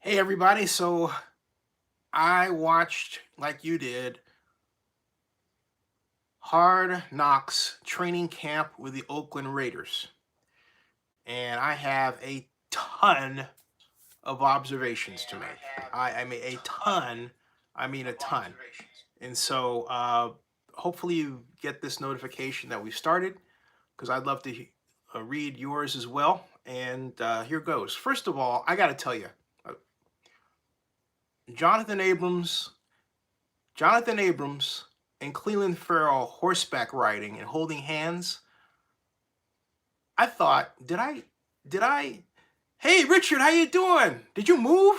Hey everybody, so I watched, like you did, Hard Knocks training camp with the Oakland Raiders. And I have a ton of observations to make. I mean a ton, I mean a ton. And so hopefully you get this notification that we started, because I'd love to read yours as well. And here goes. First of all, I got to tell you, uh, Jonathan Abrams Jonathan Abrams and Cleveland Farrell horseback riding and holding hands. I thought, did I, hey Richard, how you doing? Did you move?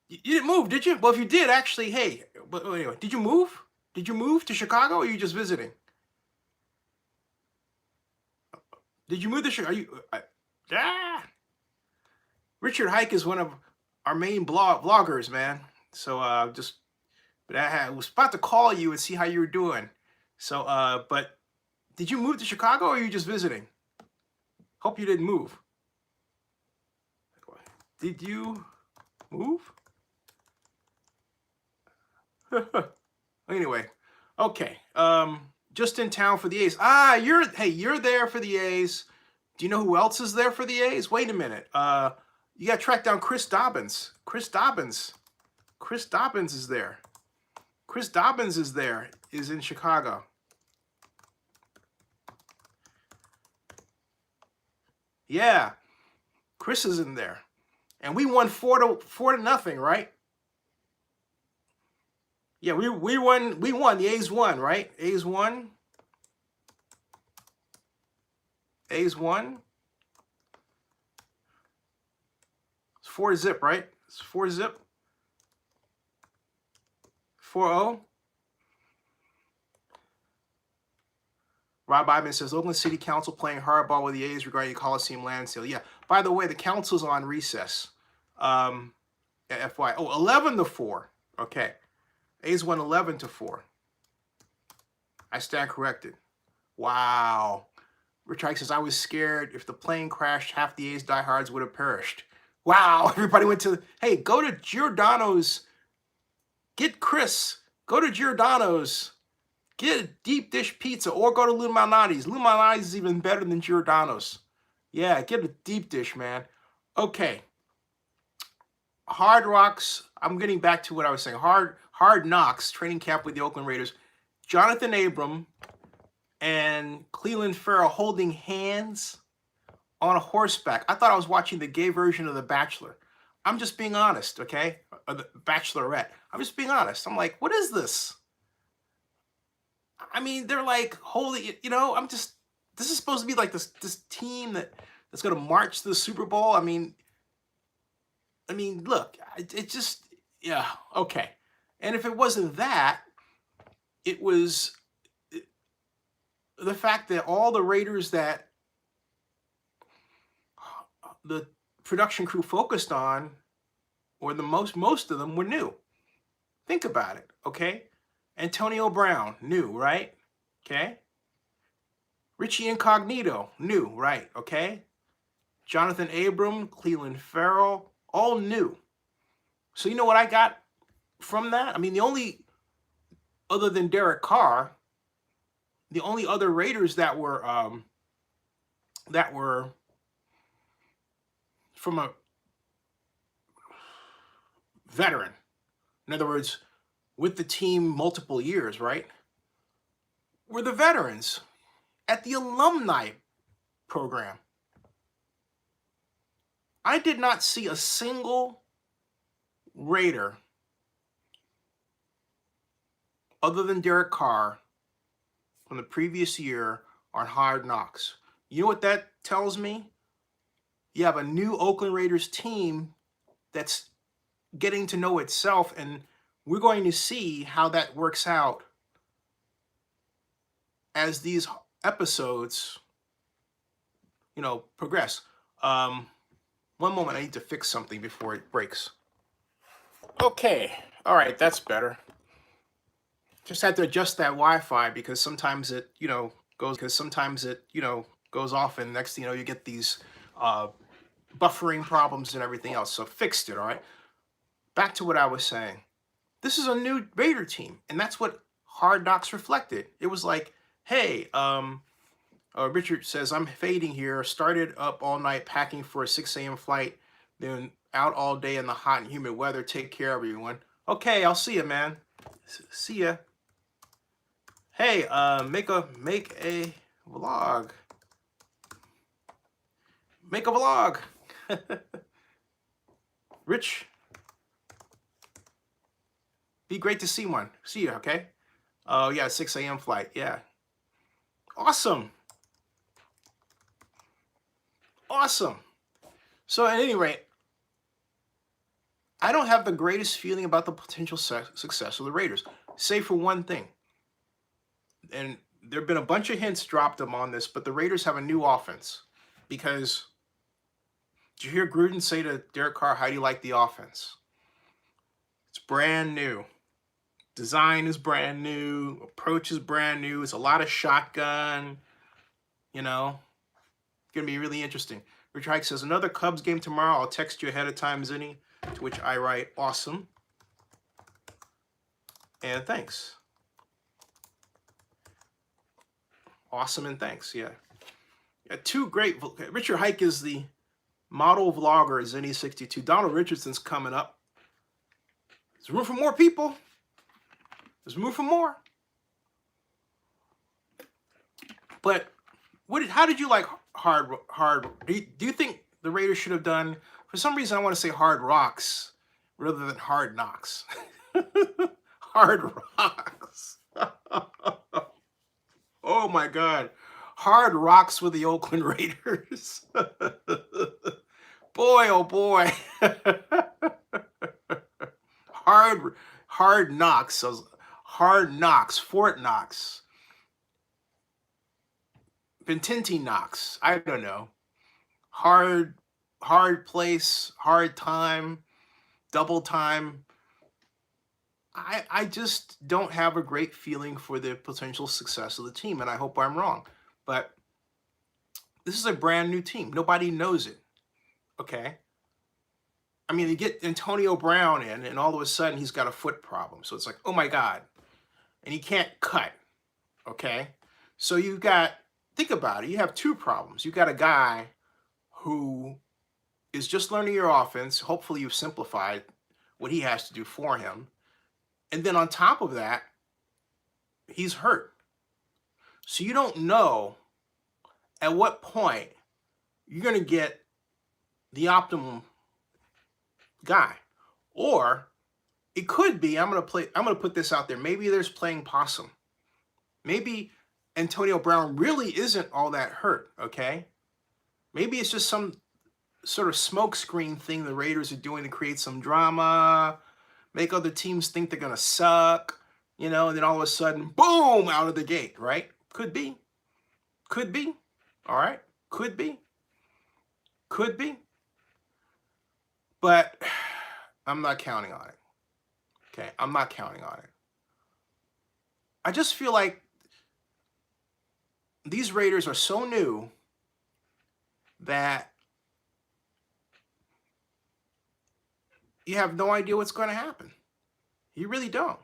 You didn't move, did you? Well, if you did, actually, hey, but anyway, did you move? Did you move to Chicago, or are you just visiting? Did you move to Chicago? Are you, ah! Richard Hike is one of our main vloggers, man. So but I was about to call you and see how you were doing. So, but did you move to Chicago, or are you just visiting? Hope you didn't move. Did you move? Anyway, okay. Just in town for the A's. Ah, you're there for the A's. Do you know who else is there for the A's? Wait a minute. You got to track down Chris Dobbins. Chris Dobbins is there. Chris Dobbins is there. Is in Chicago. Yeah, Chris is in there, and we won 4-0, right? Yeah, we won. We won. The A's won, right? A's won. A's won. It's 4-0, right? It's 4-0. 4-0. Rob Ivan says, Oakland City Council playing hardball with the A's regarding the Coliseum land sale. Yeah, by the way, the council's on recess. FY. Oh, 11-4. Okay. A's won 11-4. I stand corrected. Wow. Rich Hike says, I was scared if the plane crashed, half the A's diehards would have perished. Wow. Everybody went to, hey, go to Giordano's. Get Chris. Go to Giordano's. Get a deep dish pizza, or go to Lou Malnati's. Lou Malnati's is even better than Giordano's. Yeah, get a deep dish, man. Okay. Hard Rocks. I'm getting back to what I was saying. Hard Knocks training camp with the Oakland Raiders. Jonathan Abram and Cleveland Farrell holding hands on a horseback. I thought I was watching the gay version of The Bachelor. I'm just being honest, okay? Or The Bachelorette. I'm just being honest. I'm like, what is this? I mean, they're like holding it, this is supposed to be like this team that's going to march to the Super Bowl. I mean, look, it just, yeah, okay. And if it wasn't that, it was the fact that all the Raiders that the production crew focused on, or the most of them, were new. Think about it, okay? Antonio Brown, new, right? Okay. Richie Incognito, new, right? Okay. Jonathan Abram, Cleveland Farrell, all new. So you know what I got from that? I mean, the only, other than Derek Carr, the only other Raiders that were from a veteran, in other words, with the team multiple years, right, were the veterans at the alumni program. I did not see a single Raider other than Derek Carr from the previous year on Hard Knocks. You know what that tells me? You have a new Oakland Raiders team that's getting to know itself, and we're going to see how that works out as these episodes, progress. One moment, I need to fix something before it breaks. Okay, all right, that's better. Just had to adjust that Wi-Fi because sometimes it, goes off, and next thing you know, you get these buffering problems and everything else. So fixed it, all right? Back to what I was saying. This is a new Raider team, and that's what Hard Knocks reflected. It was like, hey, Richard says, I'm fading here. Started up all night packing for a 6 a.m. flight, then out all day in the hot and humid weather. Take care, everyone. Okay, I'll see you, man. See ya. Hey, make a vlog. Make a vlog. Rich, be great to see one. See you, okay? Oh, yeah, 6 a.m. flight. Yeah. Awesome. Awesome. So at any rate, I don't have the greatest feeling about the potential success of the Raiders, save for one thing. And there have been a bunch of hints dropped on this, but the Raiders have a new offense. Because, did you hear Gruden say to Derek Carr, how do you like the offense? It's brand new. Design is brand new. Approach is brand new. It's a lot of shotgun. You know, it's going to be really interesting. Richard Hike says, another Cubs game tomorrow. I'll text you ahead of time, Zennie. To which I write, awesome. And thanks. Awesome and thanks, yeah. Yeah, two great. Richard Hike is the model vlogger at Zennie62. Donald Richardson's coming up. There's room for more people. There's room for more. But how did you like hard? Do you think the Raiders should have done? For some reason, I want to say Hard Rocks rather than Hard Knocks. Hard Rocks. Oh my God. Hard Rocks with the Oakland Raiders. Boy, oh boy. Hard Knocks. Hard Knocks. Fort Knox. Bentinti Knox. I don't know. Hard place. Hard time. Double time. I just don't have a great feeling for the potential success of the team, and I hope I'm wrong. But this is a brand new team. Nobody knows it. Okay? I mean, you get Antonio Brown in, and all of a sudden he's got a foot problem. So it's like, oh my God. And he can't cut. Okay? So you've got, think about it, you have two problems. You've got a guy who is just learning your offense. Hopefully you've simplified what he has to do for him. And then on top of that, he's hurt. So you don't know at what point you're going to get the optimum guy. Or it could be, I'm going to put this out there. Maybe there's playing possum. Maybe Antonio Brown really isn't all that hurt, okay? Maybe it's just some sort of smokescreen thing the Raiders are doing to create some drama, make other teams think they're going to suck, you know, and then all of a sudden, boom, out of the gate, right? Could be. Could be. All right? Could be. Could be. But I'm not counting on it. Okay? I'm not counting on it. I just feel like these Raiders are so new that you have no idea what's going to happen. You really don't.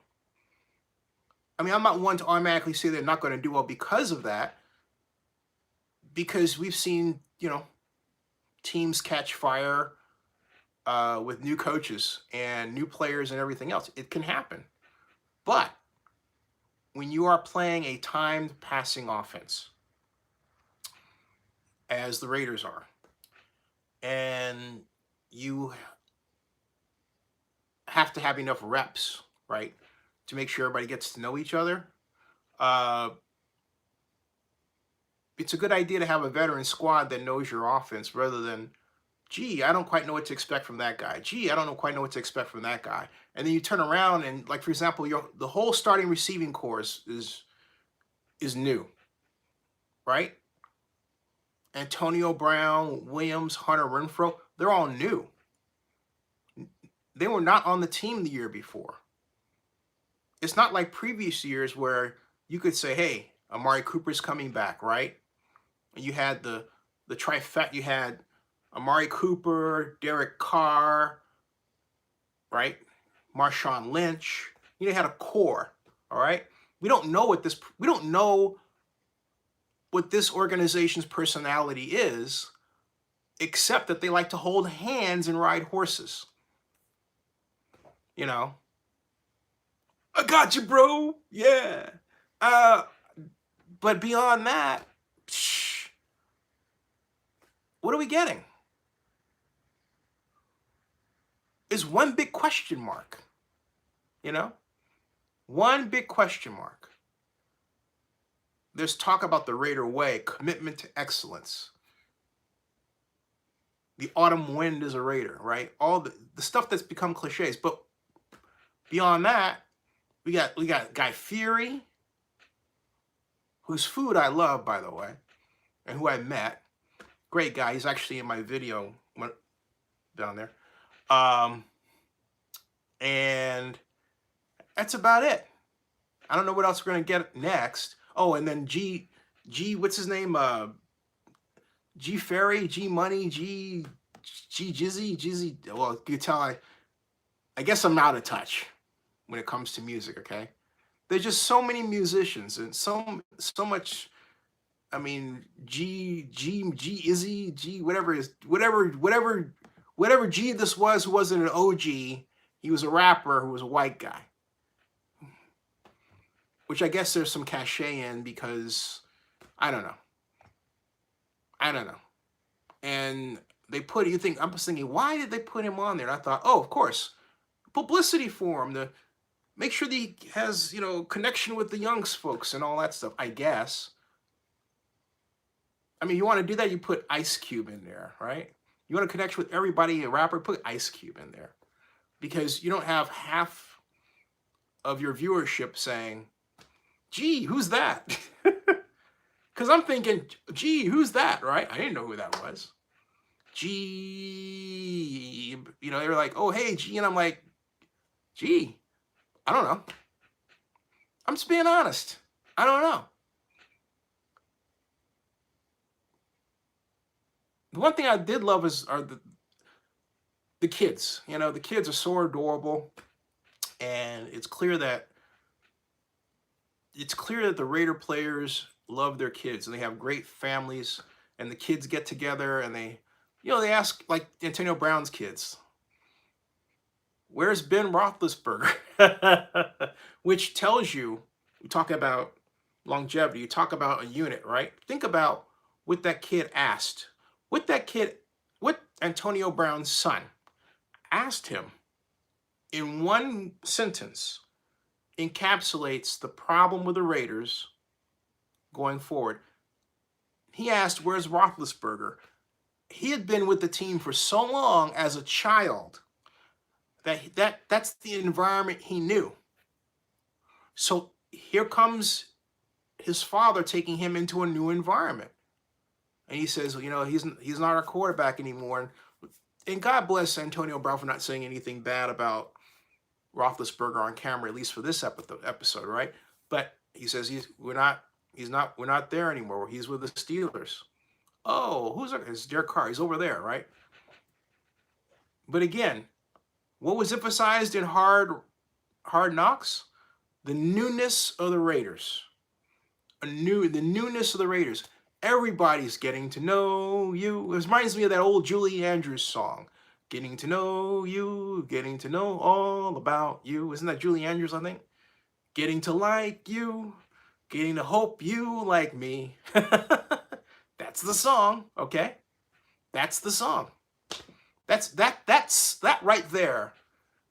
I mean, I'm not one to automatically say they're not going to do well because of that, because we've seen, you know, teams catch fire with new coaches and new players and everything else. It can happen. But when you are playing a timed passing offense, as the Raiders are, and you have to have enough reps, right, to make sure everybody gets to know each other, it's a good idea to have a veteran squad that knows your offense rather than, gee, I don't quite know what to expect from that guy. Gee, I don't quite know what to expect from that guy. And then you turn around and, like, for example, the whole starting receiving corps is new, right? Antonio Brown, Williams, Hunter Renfrow, they're all new. They were not on the team the year before. It's not like previous years where you could say, hey, Amari Cooper's coming back, right? And you had the trifecta, you had Amari Cooper, Derek Carr, right? Marshawn Lynch. You know, they had a core, all right? We don't know what this organization's personality is, except that they like to hold hands and ride horses. You know, I got you, bro. Yeah. But beyond that, what are we getting? Is one big question mark. You know? One big question mark. There's talk about the Raider way, commitment to excellence. The autumn wind is a Raider, right? All the stuff that's become cliches. But beyond that, we got Guy Fieri, whose food I love, by the way, and who I met. Great guy. He's actually in my video down there. And that's about it. I don't know what else we're gonna get next. Oh, and then G, what's his name? G Ferry, G Money, G Jizzy. Well, you can tell I guess I'm out of touch when it comes to music. Okay, there's just so many musicians and so much. I mean, G Izzy, G whatever G this was, who wasn't an OG. He was a rapper who was a white guy. Which I guess there's some cachet in because I don't know. And they put it, I'm just thinking, why did they put him on there? And I thought, oh, of course, publicity for him to make sure that he has, you know, connection with the young folks and all that stuff, I guess. I mean, you want to do that, you put Ice Cube in there, right? You want to connect with everybody, a rapper, put Ice Cube in there. Because you don't have half of your viewership saying, gee, who's that? Because I'm thinking, gee, who's that, right? I didn't know who that was. Gee, you know, they were like, oh, hey, gee. And I'm like, gee, I don't know. I'm just being honest. I don't know. The one thing I did love are the kids. You know, the kids are so adorable. And it's clear that the Raider players love their kids and they have great families, and the kids get together and they ask, like Antonio Brown's kids, where's Ben Roethlisberger? Which tells you, we talk about longevity, you talk about a unit, right? Think about what that kid asked. What Antonio Brown's son asked him in one sentence encapsulates the problem with the Raiders going forward. He asked, where's Roethlisberger? He had been with the team for so long as a child that's the environment he knew. So here comes his father taking him into a new environment. And he says, you know, he's not our quarterback anymore. And God bless Antonio Brown for not saying anything bad about Roethlisberger on camera, at least for this episode, right? But he says we're not there anymore. He's with the Steelers. Oh, it's Derek Carr. He's over there, right? But again, what was emphasized in Hard Knocks? The newness of the Raiders. The newness of the Raiders. Everybody's getting to know you. It reminds me of that old Julie Andrews song. Getting to know you, getting to know all about you. Isn't that Julie Andrews, I think? Getting to like you, getting to hope you like me. That's the song, okay? That's the song. That right there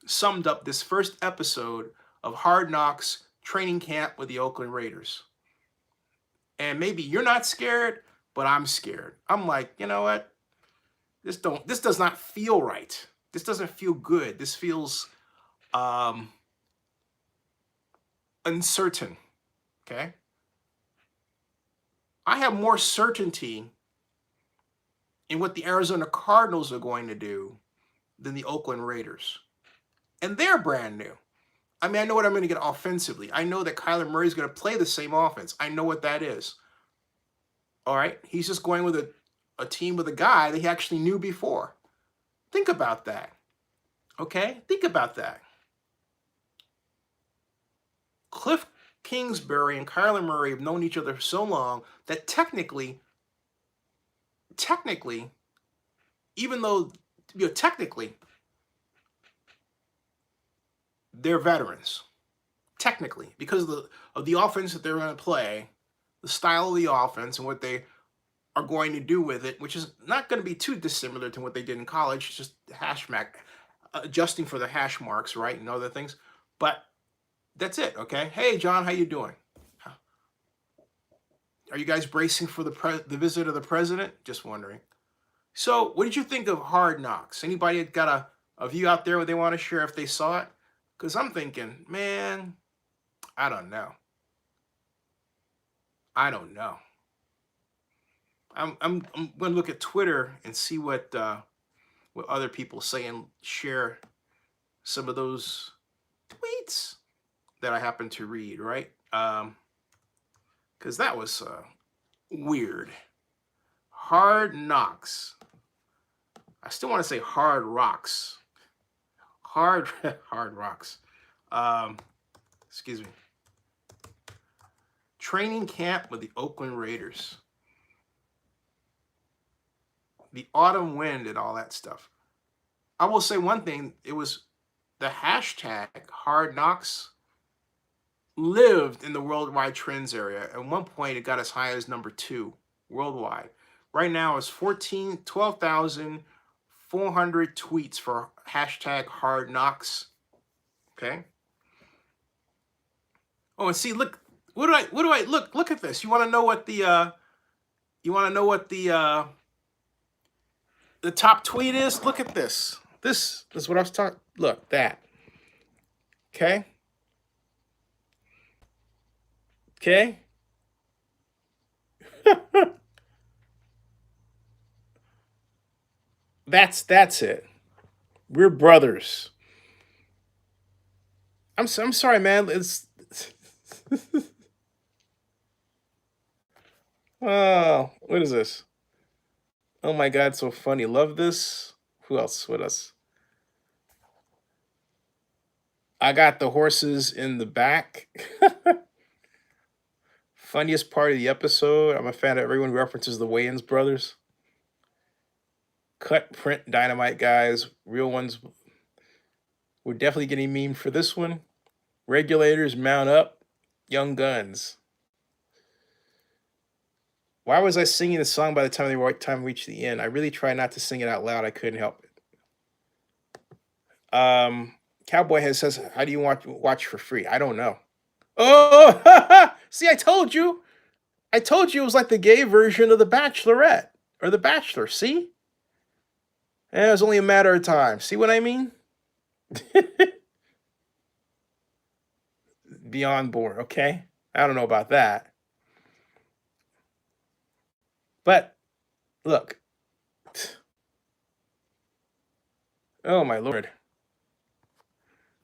summed up this first episode of Hard Knocks training camp with the Oakland Raiders. And maybe you're not scared, but I'm scared. I'm like, you know what? This does not feel right. This doesn't feel good. This feels uncertain. Okay? I have more certainty in what the Arizona Cardinals are going to do than the Oakland Raiders. And they're brand new. I mean, I know what I'm going to get offensively. I know that Kyler Murray's going to play the same offense. I know what that is. All right? He's just going with a team with a guy they actually knew before. Think about that. Okay? Think about that. Cliff Kingsbury and Kyler Murray have known each other for so long that technically, even though, technically, they're veterans. Technically, because of the offense that they're going to play, the style of the offense, and what they are going to do with it, which is not going to be too dissimilar to what they did in college. It's just adjusting for the hash marks, right, and other things. But that's it, okay? Hey, John, how you doing? Are you guys bracing for the visit of the president? Just wondering. So, what did you think of Hard Knocks? Anybody got a view out there where they want to share if they saw it? Because I'm thinking, man, I don't know. I'm going to look at Twitter and see what other people say and share some of those tweets that I happen to read, right? Because that was weird. Hard Knocks. I still want to say Hard Rocks. Hard Rocks. Excuse me. Training camp with the Oakland Raiders. The autumn wind and all that stuff. I will say one thing. It was the hashtag Hard Knocks lived in the worldwide trends area. At one point, it got as high as number 2 worldwide. Right now, it's 12,400 tweets for hashtag Hard Knocks. Okay. Oh, and see, look, what do I look at this? You want to know what the the top tweet is? Look at this. This is what I was talking. Look, that. Okay. Okay. That's it. We're brothers. I'm sorry, man. It's oh, what is this? Oh my God, so funny. Love this. Who else with us? I got the horses in the back. Funniest part of the episode. I'm a fan of everyone who references the Wayans brothers. Cut, print, dynamite guys. Real ones. We're definitely getting memed for this one. Regulators, mount up. Young guns. Why was I singing the song by the time we reached the end? I really tried not to sing it out loud. I couldn't help it. Cowboy Head says, how do you watch for free? I don't know. Oh, see, I told you. I told you it was like the gay version of The Bachelorette or The Bachelor. See? And it was only a matter of time. See what I mean? Beyond board, okay? I don't know about that. But look. Oh my Lord.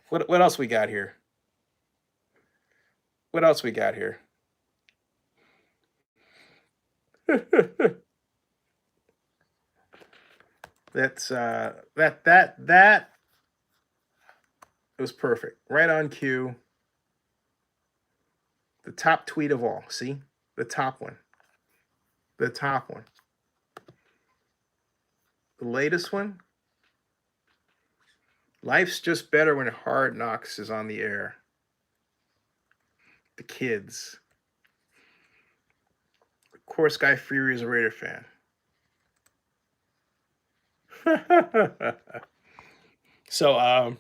What else we got here? What else we got here? That's that was perfect. Right on cue. The top tweet of all. See? The top one. The top one. The latest one. Life's just better when Hard Knocks is on the air. The kids. Of course, Guy Fieri is a Raider fan. So,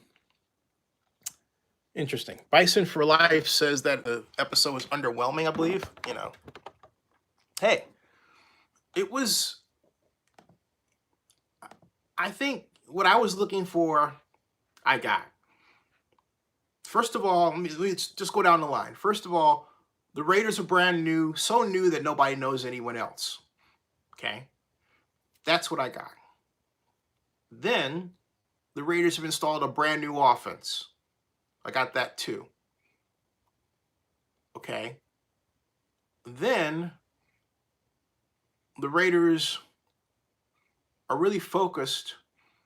interesting. Bison for Life says that the episode was underwhelming, I believe. You know. Hey, it was, I think what I was looking for, I got. First of all, let's just go down the line. First of all, the Raiders are brand new, so new that nobody knows anyone else. Okay? That's what I got. Then, the Raiders have installed a brand new offense. I got that too. Okay? Then, the Raiders are really focused.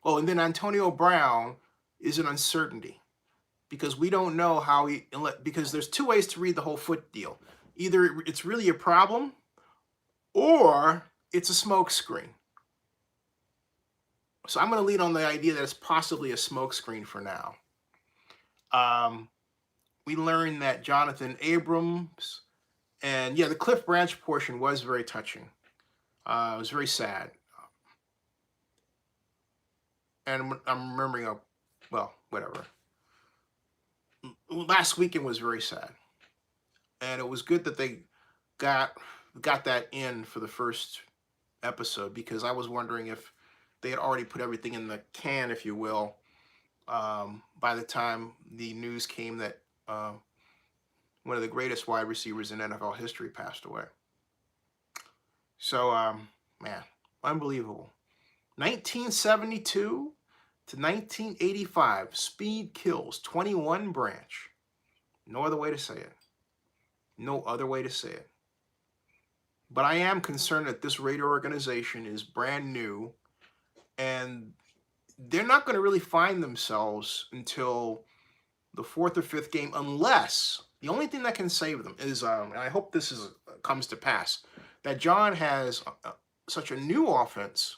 Oh, and then Antonio Brown is an uncertainty because we don't know how he, because there's two ways to read the whole foot deal. Either it's really a problem or it's a smokescreen. So I'm going to lead on the idea that it's possibly a smokescreen for now. We learned that Jonathan Abrams, and yeah, the Cliff Branch portion was very touching. It was very sad. And I'm remembering, well, whatever. Last weekend was very sad. And it was good that they got that in for the first episode, because I was wondering if they had already put everything in the can, if you will, by the time the news came that one of the greatest wide receivers in NFL history passed away. So, man, unbelievable. 1972 to 1985, speed kills 21 Branch. No other way to say it. No other way to say it. But I am concerned that this Raider organization is brand new, and they're not going to really find themselves until the fourth or fifth game, unless the only thing that can save them is, and I hope this comes to pass, that John has such a new offense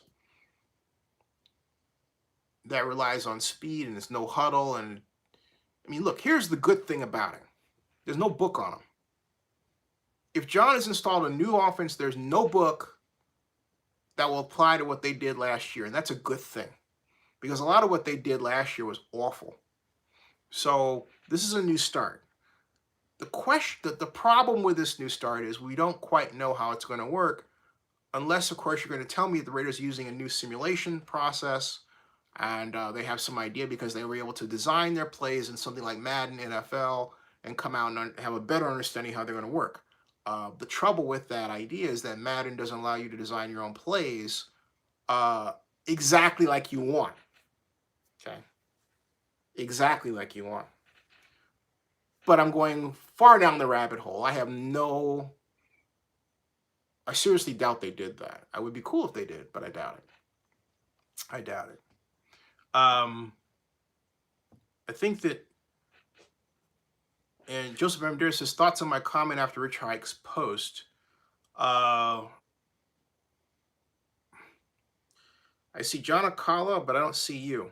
that relies on speed and there's no huddle. And I mean, look, here's the good thing about it. There's no book on him. If John has installed a new offense, there's no book that will apply to what they did last year. And that's a good thing, because a lot of what they did last year was awful. So this is a new start. The problem with this new start is we don't quite know how it's going to work, unless, of course, you're going to tell me the Raiders are using a new simulation process, and they have some idea because they were able to design their plays in something like Madden NFL and come out and have a better understanding how they're going to work. The trouble with that idea is that Madden doesn't allow you to design your own plays exactly like you want. Okay? Exactly like you want. But I'm going far down the rabbit hole. I seriously doubt they did that. I would be cool if they did, but I doubt it. I doubt it. I think that, and Joseph M. says, thoughts on my comment after Rich Hike's post. I see John Akala, but I don't see you,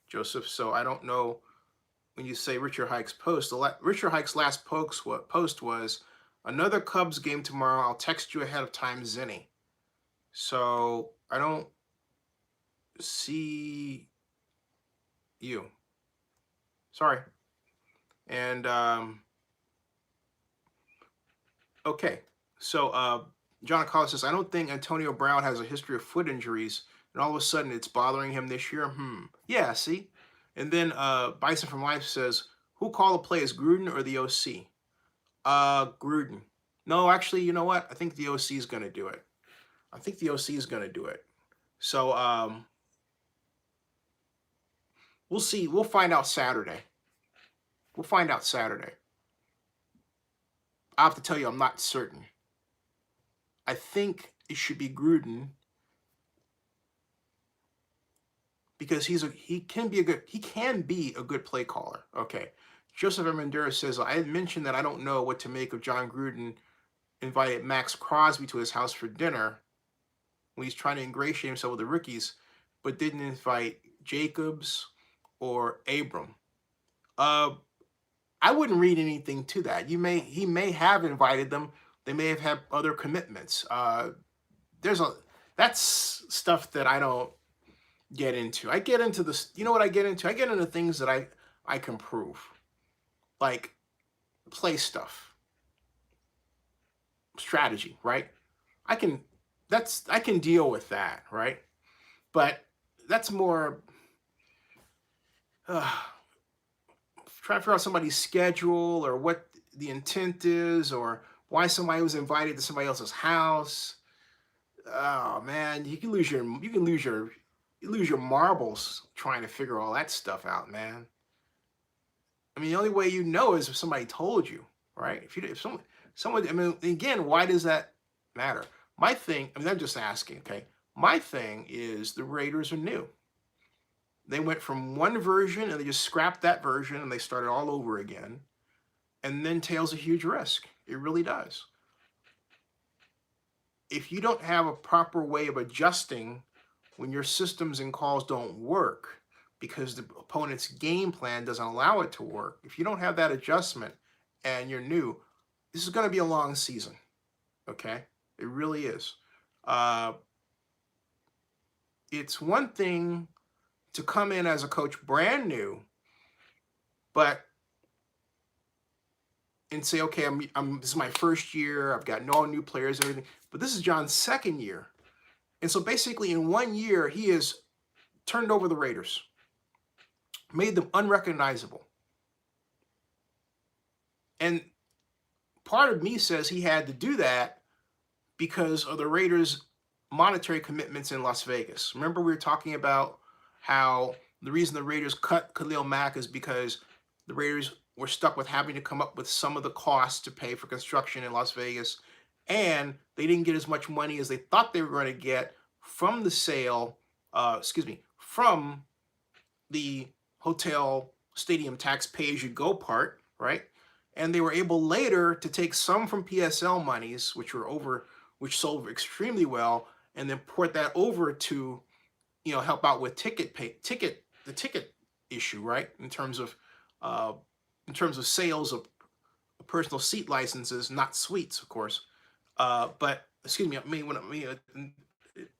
Joseph, so I don't know. When you say Richard Hike's post, Richard Hike's last post was, another Cubs game tomorrow. I'll text you ahead of time, Zennie. So I don't see you. Sorry. And okay. So John Collins says, I don't think Antonio Brown has a history of foot injuries, and all of a sudden it's bothering him this year. Yeah, see? And then Bison from Life says, who called the play, is Gruden or the OC? Gruden. No, actually, you know what? I think the OC is going to do it. I think the OC is going to do it. So we'll see. We'll find out Saturday. We'll find out Saturday. I have to tell you, I'm not certain. I think it should be Gruden, because he can be a good play caller. Okay. Joseph Armendura says, I had mentioned that I don't know what to make of John Gruden invited Max Crosby to his house for dinner when he's trying to ingratiate himself with the rookies, but didn't invite Jacobs or Abram. I wouldn't read anything to that. He may have invited them. They may have had other commitments. That's stuff that I don't get into. I get into this. You know what I get into? I get into things that I can prove, like play stuff, strategy, right? I can deal with that, right? But that's more trying to figure out somebody's schedule, or what the intent is, or why somebody was invited to somebody else's house. Oh man, you lose your marbles trying to figure all that stuff out, man. I mean, the only way you know is if somebody told you, right? If someone, I mean, again, why does that matter? My thing, I mean, I'm just asking, okay? My thing is the Raiders are new. They went from one version and they just scrapped that version and they started all over again. And then tails a huge risk. It really does. If you don't have a proper way of adjusting when your systems and calls don't work because the opponent's game plan doesn't allow it to work, if you don't have that adjustment and you're new, this is going to be a long season. Okay? It really is. It's one thing to come in as a coach brand new, but and say, okay, this is my first year, I've got no new players, everything. But this is John's second year. And so basically in 1 year, he has turned over the Raiders, made them unrecognizable. And part of me says he had to do that because of the Raiders' monetary commitments in Las Vegas. Remember we were talking about how the reason the Raiders cut Khalil Mack is because the Raiders were stuck with having to come up with some of the costs to pay for construction in Las Vegas, and they didn't get as much money as they thought they were going to get from the sale, from the hotel stadium tax pay-as-you-go part, right? And they were able later to take some from PSL monies, which which sold extremely well, and then port that over to, help out with the ticket issue, right? In terms of sales of personal seat licenses, not suites, of course. But excuse me,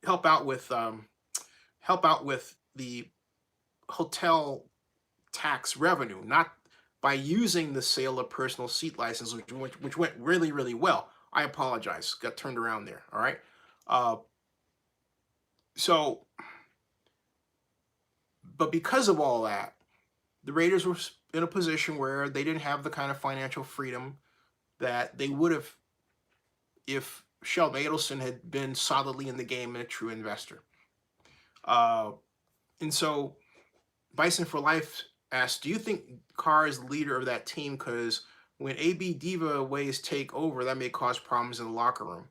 help out with the hotel tax revenue, not by using the sale of personal seat licenses, which went really, really well. I apologize, got turned around there. All right. But because of all that, the Raiders were in a position where they didn't have the kind of financial freedom that they would have if Sheldon Adelson had been solidly in the game and a true investor. And so Bison for Life asked, do you think Carr is the leader of that team? Because when AB Diva ways take over, that may cause problems in the locker room.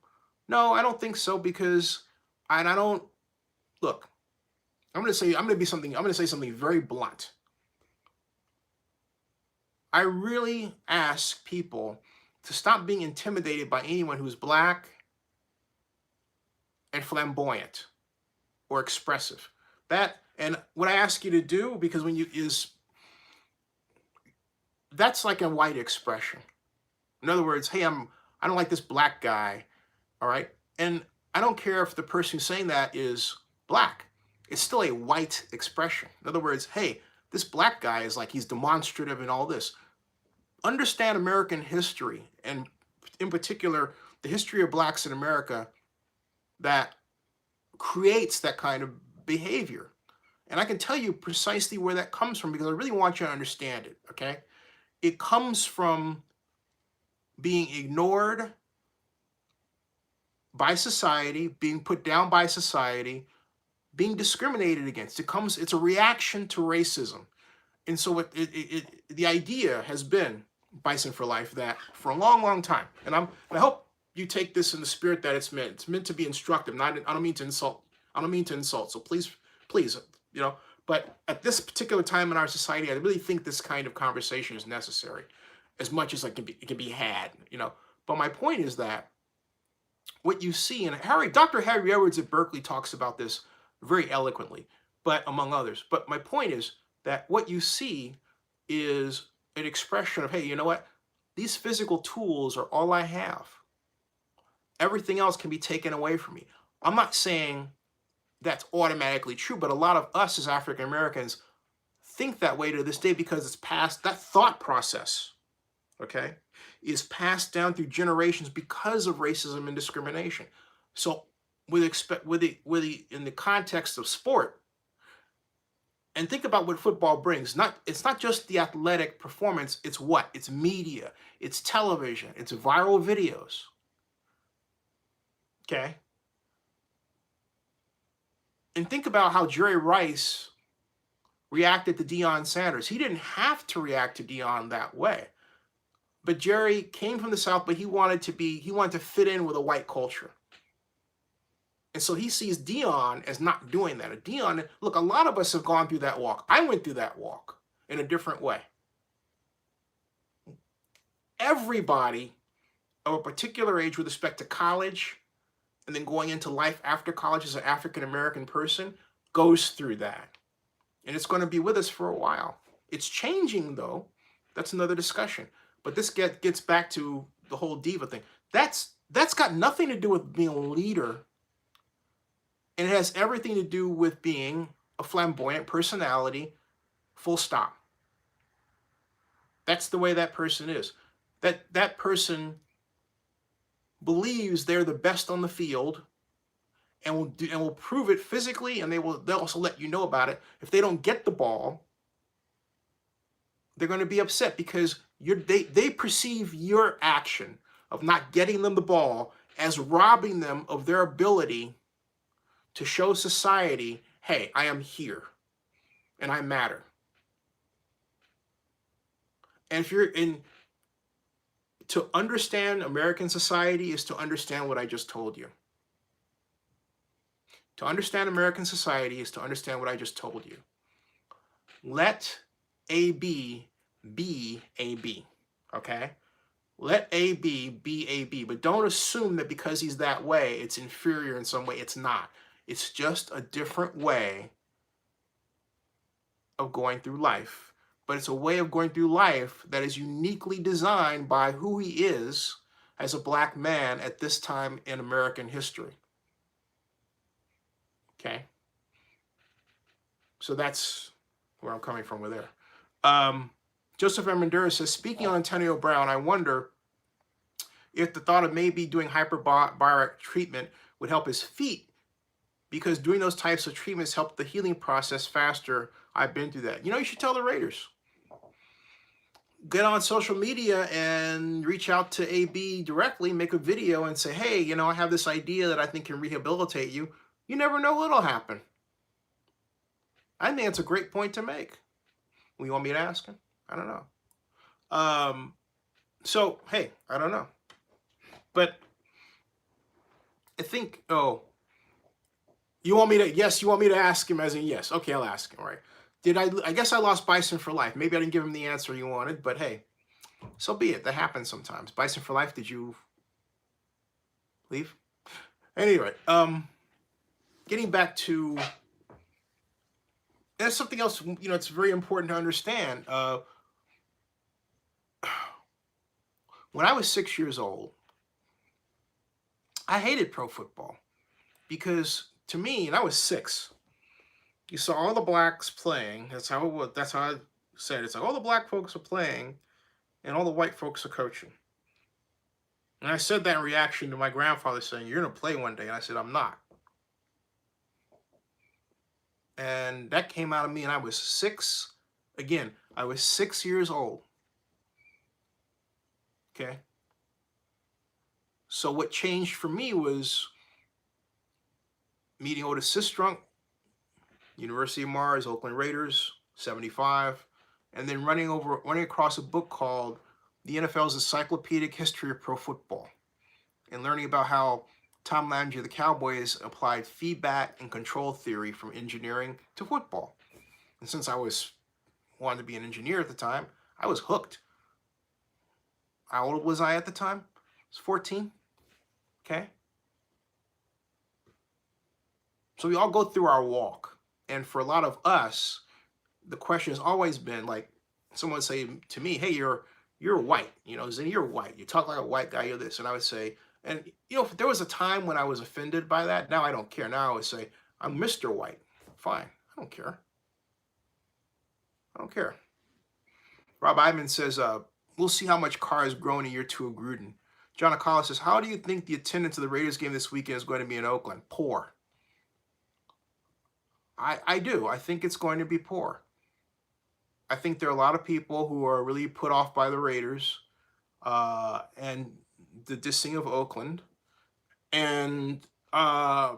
No, I don't think so, because I don't look. I'm going to say something very blunt. I really ask people to stop being intimidated by anyone who's black and flamboyant or expressive. And what I ask you to do, because that's like a white expression. In other words, hey, I don't like this black guy, all right? And I don't care if the person who's saying that is black. It's still a white expression. In other words, hey, this black guy is like, he's demonstrative and all this. Understand American history, and in particular, the history of blacks in America that creates that kind of behavior. And I can tell you precisely where that comes from, because I really want you to understand it, okay? It comes from being ignored by society, being put down by society, being discriminated against. It's a reaction to racism. And so the idea has been, Bison for Life, that for a long, long time, and I hope you take this in the spirit that it's meant. It's meant to be instructive. I don't mean to insult. So please, but at this particular time in our society, I really think this kind of conversation is necessary, as much as it can be had, But my point is that what you see, and Dr. Harry Edwards at Berkeley talks about this very eloquently, but among others. But my point is that what you see is an expression of, hey, you know what? These physical tools are all I have. Everything else can be taken away from me. I'm not saying that's automatically true, but a lot of us as African Americans think that way to this day, because it's passed, that thought process, okay, is passed down through generations because of racism and discrimination. So in the context of sport, and think about what football brings. It's not just the athletic performance, it's what? It's media, it's television, it's viral videos. Okay? And think about how Jerry Rice reacted to Deion Sanders. He didn't have to react to Deion that way. But Jerry came from the South, but he wanted to fit in with a white culture. And so he sees Dion as not doing that. Dion, look, a lot of us have gone through that walk. I went through that walk in a different way. Everybody of a particular age with respect to college and then going into life after college as an African-American person goes through that. And it's going to be with us for a while. It's changing, though. That's another discussion. But this gets back to the whole diva thing. That's got nothing to do with being a leader. And it has everything to do with being a flamboyant personality, full stop. That's the way that person is. That person believes they're the best on the field and will prove it physically, and they'll also let you know about it. If they don't get the ball, they're going to be upset because they perceive your action of not getting them the ball as robbing them of their ability to show society, hey, I am here and I matter. And if you're to understand American society is to understand what I just told you. To understand American society is to understand what I just told you. Let AB be AB, okay? Let AB be AB, but don't assume that because he's that way, it's inferior in some way. It's not. It's just a different way of going through life. But it's a way of going through life that is uniquely designed by who he is as a black man at this time in American history. Okay? So that's where I'm coming from with there. Joseph M. Madura says, speaking on Antonio Brown, I wonder if the thought of maybe doing hyperbaric treatment would help his feet, because doing those types of treatments help the healing process faster. I've been through that. You know, you should tell the Raiders. Get on social media and reach out to AB directly, make a video and say, hey, you know, I have this idea that I think can rehabilitate you. You never know what'll happen. I think that's a great point to make. Well, you want me to ask him? I don't know. So, hey, I don't know. But I think, you want me to ask him as in yes. Okay, I'll ask him, right? I guess I lost Bison for life. Maybe I didn't give him the answer you wanted, but hey, so be it. That happens sometimes. Bison for life, did you leave? Anyway, getting back to, that's something else, you know, it's very important to understand. When I was 6 years old, I hated pro football because to me, and I was 6, you saw all the blacks playing. That's how I said it. It's like all the black folks are playing and all the white folks are coaching. And I said that in reaction to my grandfather saying, you're going to play one day. And I said, I'm not. And that came out of me, and I was 6. Again, I was 6 years old. Okay? So what changed for me was meeting Otis Sistrunk, University of Mars, Oakland Raiders, 75, and then running across a book called The NFL's Encyclopedic History of Pro Football, and learning about how Tom Landry of the Cowboys applied feedback and control theory from engineering to football. And since I wanted to be an engineer at the time, I was hooked. How old was I at the time? I was 14. Okay? So we all go through our walk. And for a lot of us, the question has always been like, someone would say to me, hey, you're white, you know, Zennie, you're white. You talk like a white guy, you're this. And I would say, and you know, there was a time when I was offended by that. Now I don't care. Now I would say, I'm Mr. White. Fine. I don't care. I don't care. Rob Iman says, we'll see how much Carr has grown in year 2 of Gruden. John Akala says, how do you think the attendance of the Raiders game this weekend is going to be in Oakland? Poor. I do. I think it's going to be poor. I think there are a lot of people who are really put off by the Raiders and the dissing of Oakland. And I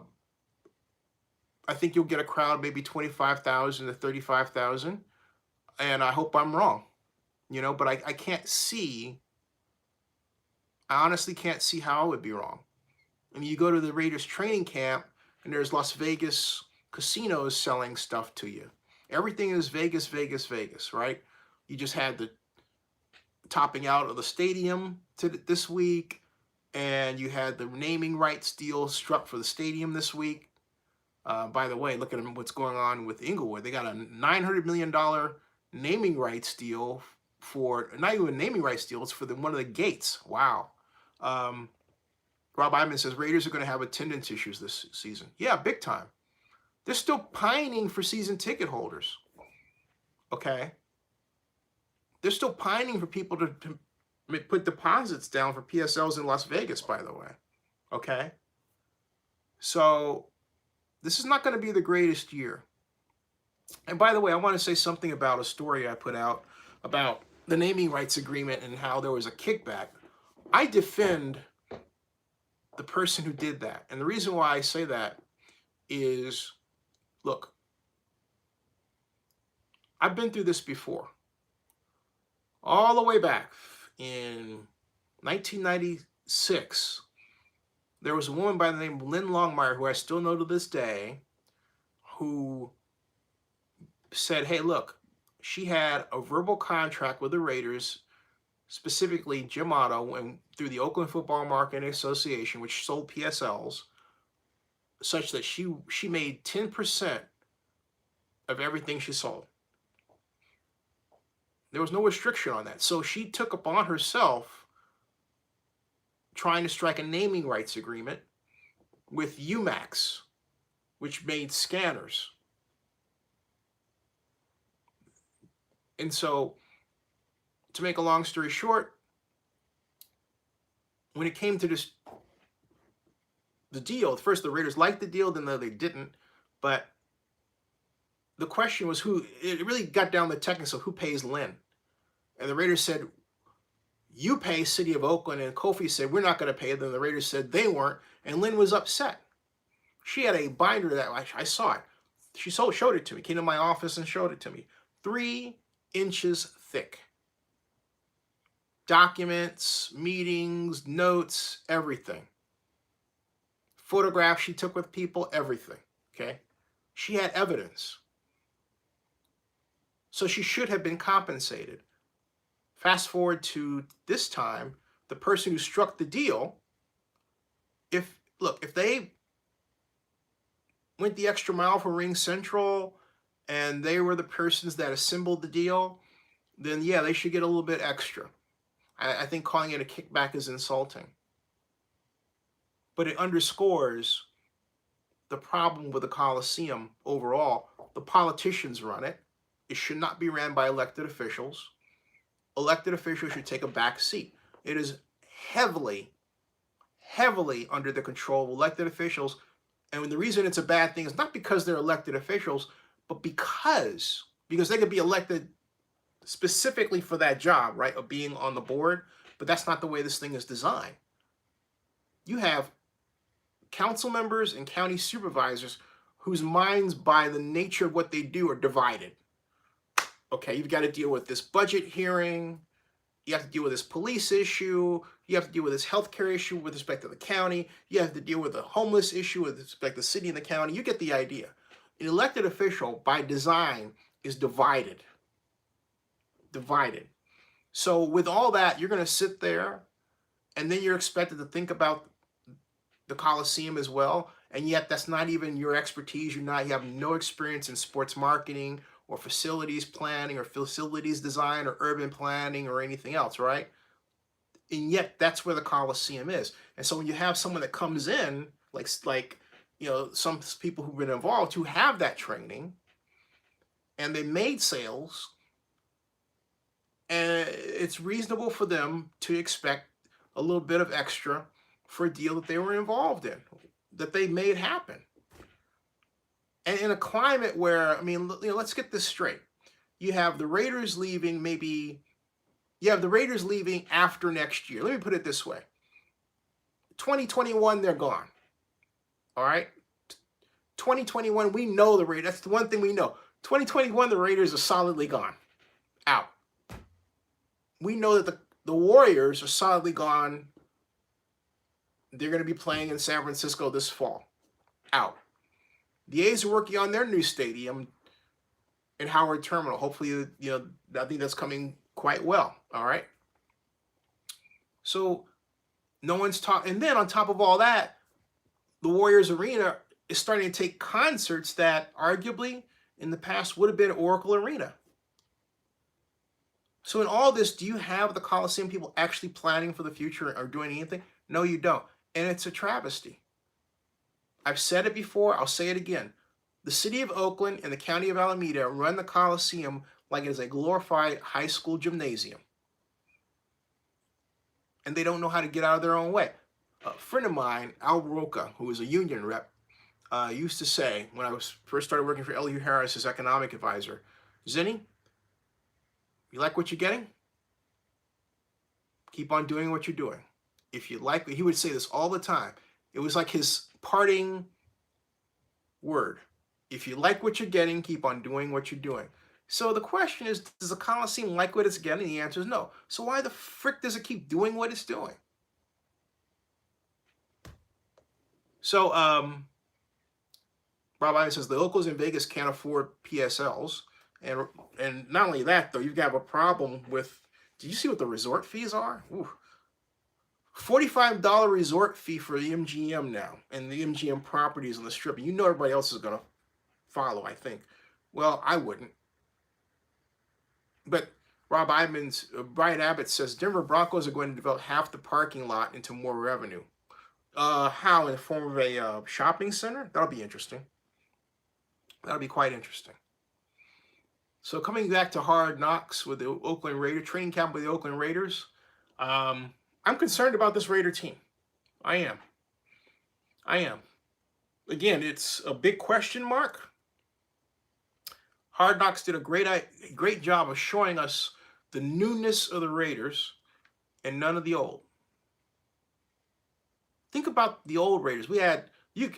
think you'll get a crowd, maybe 25,000 to 35,000. And I hope I'm wrong, you know, but I can't see, I honestly can't see how I would be wrong. I mean, you go to the Raiders training camp, and there's Las Vegas casinos selling stuff to you. Everything is Vegas, Vegas, Vegas, right? You just had the topping out of the stadium this week, and you had the naming rights deal struck for the stadium this week. By the way, look at what's going on with Inglewood. They got a $900 million naming rights deal for, not even a naming rights deal, it's for one of the gates. Wow. Rob Iman says Raiders are going to have attendance issues this season. Yeah, big time. They're still pining for season ticket holders. Okay. They're still pining for people to put deposits down for PSLs in Las Vegas, by the way. Okay. So this is not going to be the greatest year. And by the way, I want to say something about a story I put out about the naming rights agreement and how there was a kickback. I defend the person who did that. And the reason why I say that is, look, I've been through this before. All the way back in 1996, there was a woman by the name of Lynn Longmire, who I still know to this day, who said, hey, look, she had a verbal contract with the Raiders, specifically Jim Otto, and through the Oakland Football Marketing Association, which sold PSLs, such that she made 10% of everything she sold. There was no restriction on that. So she took upon herself trying to strike a naming rights agreement with UMax, which made scanners. And so, to make a long story short, when it came to the deal, first the Raiders liked the deal, then they didn't. But the question was it really got down to the techniques of who pays Lynn. And the Raiders said, you pay City of Oakland, and Kofi said, we're not going to pay them. The Raiders said they weren't, and Lynn was upset. She had a binder that I saw it. She showed it to me, came to my office and showed it to me. 3 inches thick. Documents, meetings, notes, everything. Photographs she took with people, everything, okay? She had evidence. So she should have been compensated. Fast forward to this time, the person who struck the deal, if they went the extra mile for Ring Central and they were the persons that assembled the deal, then yeah, they should get a little bit extra. I think calling it a kickback is insulting. But it underscores the problem with the Coliseum overall. The politicians run it. It should not be ran by elected officials. Elected officials should take a back seat. It is heavily, heavily under the control of elected officials. And the reason it's a bad thing is not because they're elected officials, but because they could be elected specifically for that job, right, of being on the board. But that's not the way this thing is designed. You have council members and county supervisors whose minds, by the nature of what they do, are divided. Okay, you've got to deal with this budget hearing. You have to deal with this police issue. You have to deal with this healthcare issue with respect to the county. You have to deal with the homeless issue with respect to the city and the county. You get the idea. An elected official, by design, is divided. Divided. So with all that, you're going to sit there, and then you're expected to think about the Coliseum as well, and yet that's not even your expertise. You have no experience in sports marketing or facilities planning or facilities design or urban planning or anything else, right? And yet that's where the Coliseum is. And so when you have someone that comes in, like some people who've been involved who have that training, and they made sales, and it's reasonable for them to expect a little bit of extra for a deal that they were involved in, that they made happen. And in a climate where, let's get this straight. You have the Raiders leaving after next year. Let me put it this way. 2021, they're gone. All right? 2021, we know the Raiders. That's the one thing we know. 2021, the Raiders are solidly gone. Out. We know that the Warriors are solidly gone. They're going to be playing in San Francisco this fall. Out. The A's are working on their new stadium in Howard Terminal. Hopefully, I think that's coming quite well. All right. So no one's talking. And then on top of all that, the Warriors Arena is starting to take concerts that arguably in the past would have been Oracle Arena. So in all this, do you have the Coliseum people actually planning for the future or doing anything? No, you don't. And it's a travesty. I've said it before. I'll say it again. The city of Oakland and the county of Alameda run the Coliseum like it is a glorified high school gymnasium. And they don't know how to get out of their own way. A friend of mine, Al Roca, who was a union rep, used to say, when I first started working for L.U. Harris as economic advisor, Zennie, you like what you're getting? Keep on doing what you're doing. If you like, he would say this all the time. It was like his parting word. If you like what you're getting, keep on doing what you're doing. So the question is, does the Coliseum like what it's getting? The answer is no. So why the frick does it keep doing what it's doing? So Rob Ivan says the locals in Vegas can't afford PSLs. And not only that, though, you've got a problem with, did you see what the resort fees are? Ooh. $45 resort fee for the MGM now, and the MGM properties on the Strip. And you know everybody else is going to follow, I think. Well, I wouldn't. But Rob Ivan's, Brian Abbott says Denver Broncos are going to develop half the parking lot into more revenue. How? In the form of a shopping center? That'll be interesting. That'll be quite interesting. So coming back to Hard Knocks with the Oakland Raiders, training camp with the Oakland Raiders, I'm concerned about this Raider team. I am. Again, it's a big question mark. Hard Knocks did a great job of showing us the newness of the Raiders and none of the old. Think about the old Raiders. We had, you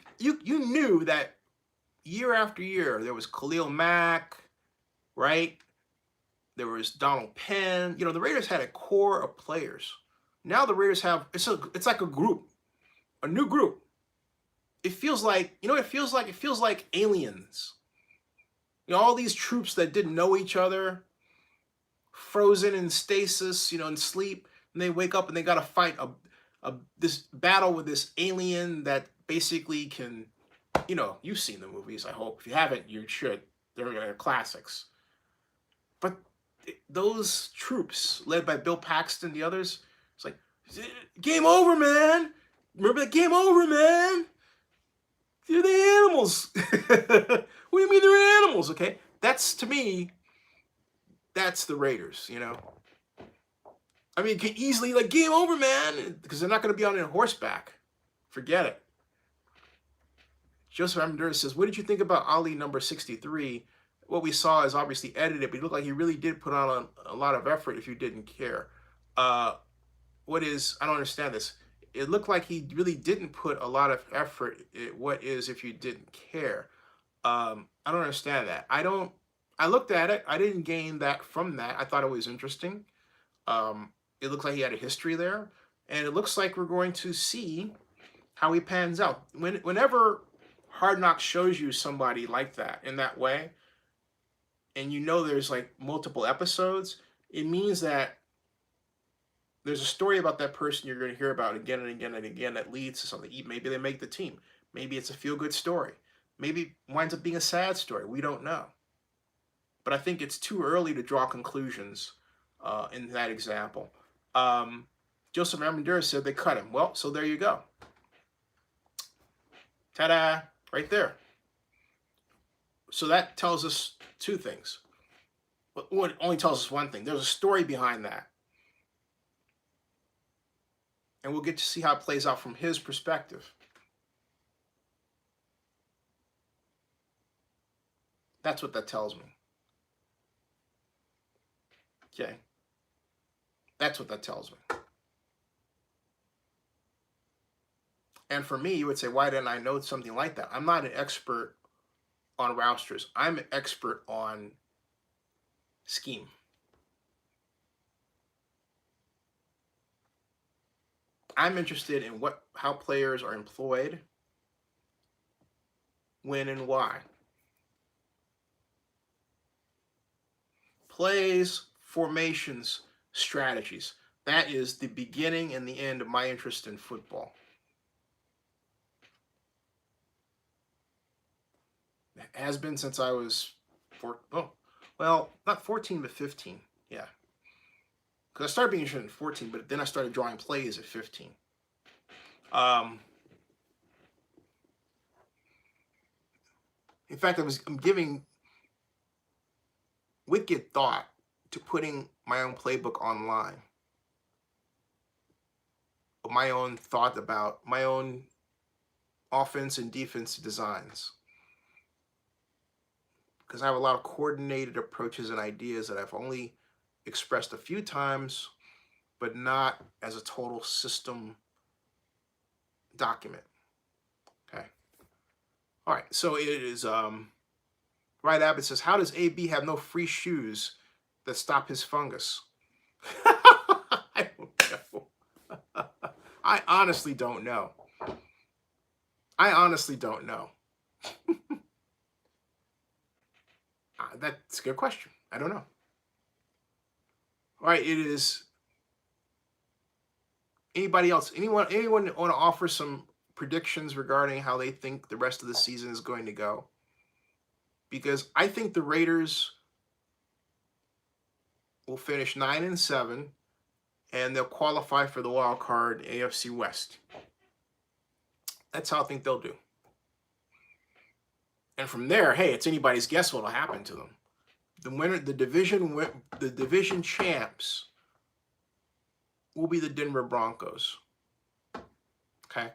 knew that year after year there was Khalil Mack, right? There was Donald Penn. The Raiders had a core of players. Now the Raiders have, it's like a group, a new group. It feels like, it feels like aliens. All these troops that didn't know each other, frozen in stasis, in sleep, and they wake up and they got to fight this battle with this alien that basically can, you've seen the movies, I hope. If you haven't, you should. They're classics. But those troops, led by Bill Paxton, the others, it's like, game over, man. Remember that? Game over, man. They're the animals. What do you mean they're animals? Okay, to me, that's the Raiders, I mean, you can easily, game over, man, because they're not going to be on horseback. Forget it. Joseph Amador says, what did you think about Ali number 63? What we saw is obviously edited, but he looked like he really did put on a lot of effort if you didn't care. I don't understand this. It looked like he really didn't put a lot of effort. What is if you didn't care? I don't understand that. I looked at it. I didn't gain that from that. I thought it was interesting. It looks like he had a history there. And it looks like we're going to see how he pans out. Whenever Hard Knocks shows you somebody like that, in that way, and there's multiple episodes, it means that there's a story about that person you're going to hear about again and again and again that leads to something. Maybe they make the team. Maybe it's a feel-good story. Maybe it winds up being a sad story. We don't know. But I think it's too early to draw conclusions in that example. Joseph Amador said they cut him. Well, so there you go. Ta-da! Right there. So that tells us two things. Well, it only tells us one thing. There's a story behind that. And we'll get to see how it plays out from his perspective. That's what that tells me. Okay. That's what that tells me. And for me, you would say, why didn't I know something like that? I'm not an expert on rousters. I'm an expert on scheme. I'm interested in how players are employed, when, and why. Plays, formations, strategies. That is the beginning and the end of my interest in football. It has been since I was not 14, but 15. Yeah. Because I started being interested in 14, but then I started drawing plays at 15. In fact, I'm giving wicked thought to putting my own playbook online. My own thought about my own offense and defense designs. Because I have a lot of coordinated approaches and ideas that I've only expressed a few times, but not as a total system document. Okay. All right. So it is, Right Abbott says, how does AB have no free shoes that stop his fungus? I don't know. I honestly don't know. That's a good question. I don't know. All right, it is. Anybody else? Anyone want to offer some predictions regarding how they think the rest of the season is going to go? Because I think the Raiders will finish 9-7, and they'll qualify for the wild card AFC West. That's how I think they'll do. And from there, hey, it's anybody's guess what'll happen to them. The winner, the division champs will be the Denver Broncos. Okay.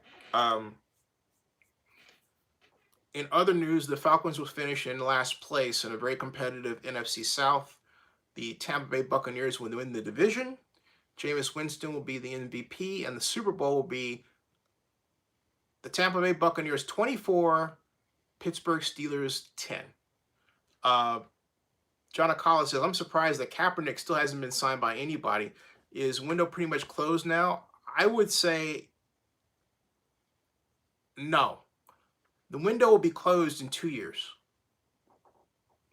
In other news, the Falcons will finish in last place in a very competitive NFC South. The Tampa Bay Buccaneers will win the division. Jameis Winston will be the MVP, and the Super Bowl will be the Tampa Bay Buccaneers 24, Pittsburgh Steelers 10. John Akala says, I'm surprised that Kaepernick still hasn't been signed by anybody. Is window pretty much closed now? I would say no. The window will be closed in 2 years.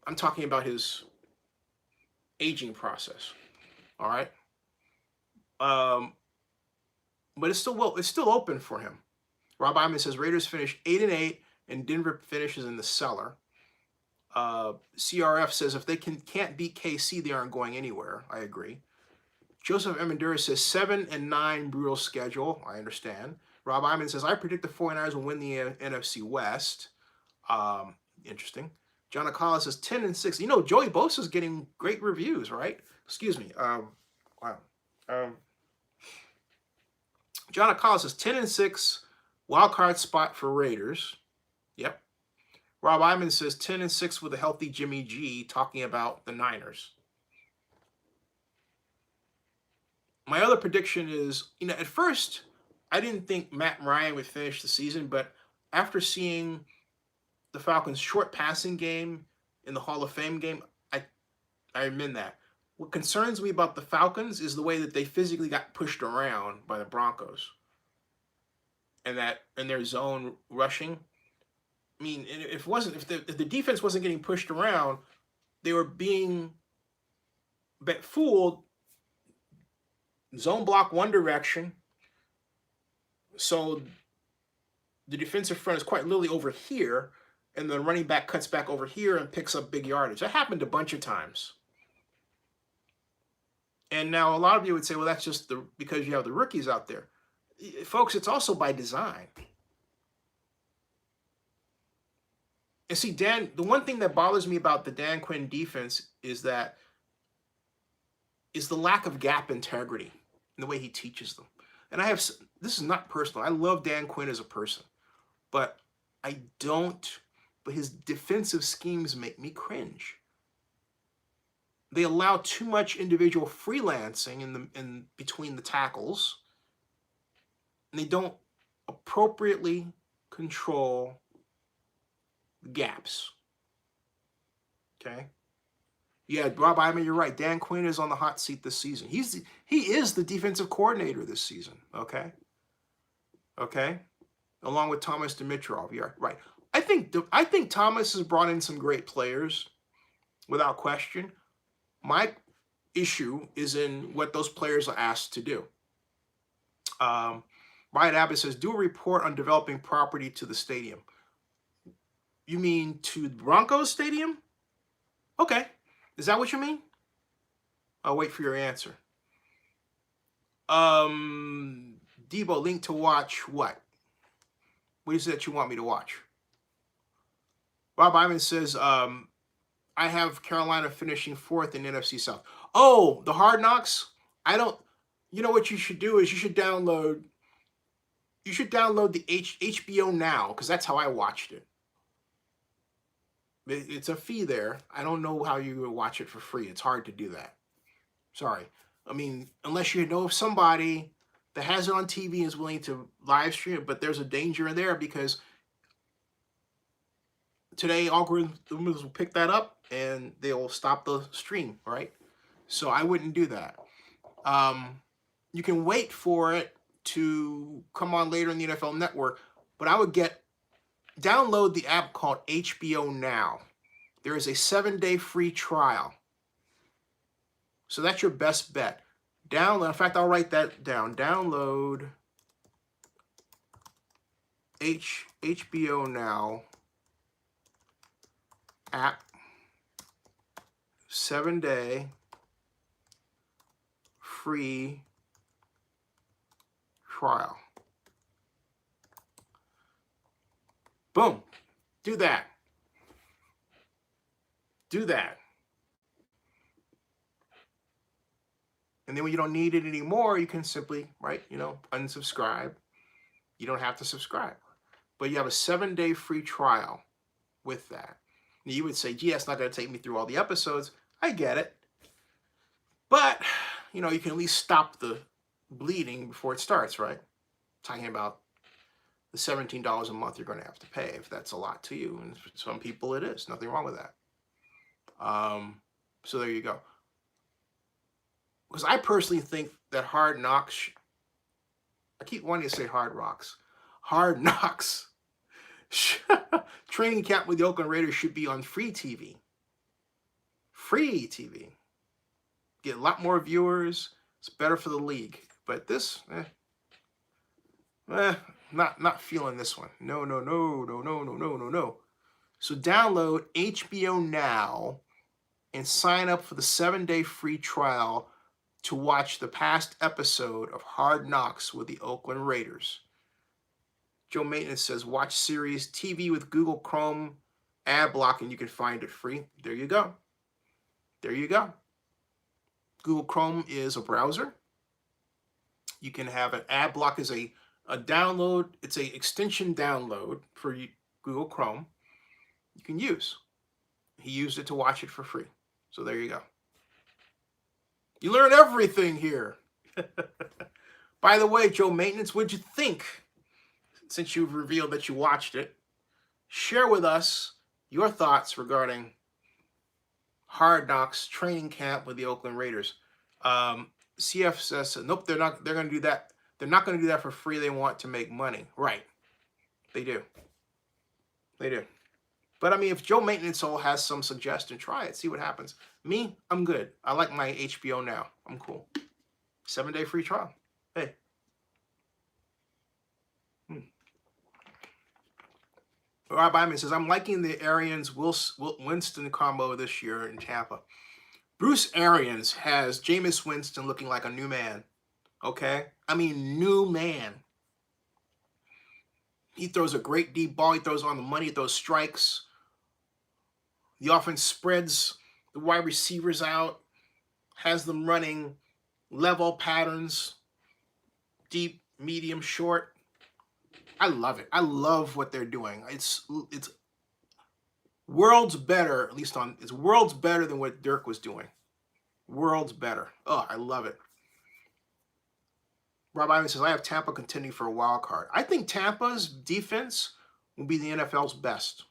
I'm talking about his aging process. All right. But it's still open for him. Rob Iman says Raiders finish 8-8 and Denver finishes in the cellar. CRF says if they can't beat KC, they aren't going anywhere. I agree. Joseph Amendola says 7-9 brutal schedule. I understand. Rob Iman says I predict the 49ers will win the NFC West. Interesting. John Akala says 10-6. You know, Joey Bosa's getting great reviews, right? Excuse me. Wow. John Akala says 10-6, wild card spot for Raiders. Yep. Rob Iman says 10-6 with a healthy Jimmy G, talking about the Niners. My other prediction is, at first, I didn't think Matt Ryan would finish the season, but after seeing the Falcons' short passing game in the Hall of Fame game, I amend that. What concerns me about the Falcons is the way that they physically got pushed around by the Broncos. And that in their zone rushing. I mean, if the defense wasn't getting pushed around, they were being fooled. Zone block one direction. So the defensive front is quite literally over here, and the running back cuts back over here and picks up big yardage. That happened a bunch of times. And now a lot of you would say, well, that's just because you have the rookies out there. Folks, it's also by design. And see, the one thing that bothers me about the Dan Quinn defense is the lack of gap integrity in the way he teaches them. And this is not personal. I love Dan Quinn as a person, but his defensive schemes make me cringe. They allow too much individual freelancing in between the tackles, and they don't appropriately control the gaps. Okay? Yeah, Rob Iman, you're right. Dan Quinn is on the hot seat this season. He is the defensive coordinator this season. Okay? Okay? Along with Thomas Dimitrov. You're right. I think Thomas has brought in some great players, without question. My issue is in what those players are asked to do. Ryan Abbott says, do a report on developing property to the stadium. You mean to Broncos Stadium? Okay. Is that what you mean? I'll wait for your answer. Debo, link to watch what? What is it that you want me to watch? Rob Ivan says, I have Carolina finishing 4th in NFC South. Oh, the Hard Knocks? You know what you should do is you should download the HBO Now, because that's how I watched it. It's a fee there. I don't know how you would watch it for free. It's hard to do that. Sorry. I mean, unless you know of somebody that has it on TV and is willing to live stream it, but there's a danger in there because today algorithms will pick that up and they'll stop the stream, right? So I wouldn't do that. You can wait for it to come on later in the NFL Network, but I would download the app called HBO Now. There is a 7-day free trial. So that's your best bet. Download, in fact, I'll write that down. Download HBO Now app, 7-day free trial. Boom. Do that. Do that. And then when you don't need it anymore, you can simply, unsubscribe. You don't have to subscribe. But you have a 7-day free trial with that. And you would say, gee, that's not going to take me through all the episodes. I get it. But, you can at least stop the bleeding before it starts, right? Talking about the $17 a month you're going to have to pay if that's a lot to you. And for some people it is. Nothing wrong with that. So there you go. Because I personally think that Hard Knocks, I keep wanting to say Hard Rocks. Hard Knocks. Training camp with the Oakland Raiders should be on free TV. Free TV. Get a lot more viewers. It's better for the league. But this, not feeling this one. No. So download HBO Now and sign up for the 7-day free trial to watch the past episode of Hard Knocks with the Oakland Raiders. Joe Maintenance says, watch series TV with Google Chrome ad block and you can find it free. There you go. There you go. Google Chrome is a browser. You can have an ad block as a download. It's a extension download for Google Chrome you can use. He used it to watch it for free. So there you go. You learn everything here. By the way, Joe Maintenance, what'd you think? Since you've revealed that you watched it, share with us your thoughts regarding Hard Knocks training camp with the Oakland Raiders. CF says, nope, they're going to do that. They're not going to do that for free. They want to make money. Right. They do. They do. But I mean, if Joe Maintenance has some suggestion, try it. See what happens. Me, I'm good. I like my HBO Now. I'm cool. 7-day free trial. Hey. Rob Iman says, I'm liking the Arians-Winston combo this year in Tampa. Bruce Arians has Jameis Winston looking like a new man. Okay? I mean, new man. He throws a great deep ball. He throws on the money. He throws strikes. The offense spreads the wide receivers out, has them running level patterns, deep, medium, short. I love it. I love what they're doing. It's worlds better, at least it's worlds better than what Dirk was doing. Worlds better. Oh, I love it. Rob Ivan says, I have Tampa contending for a wild card. I think Tampa's defense will be the NFL's best.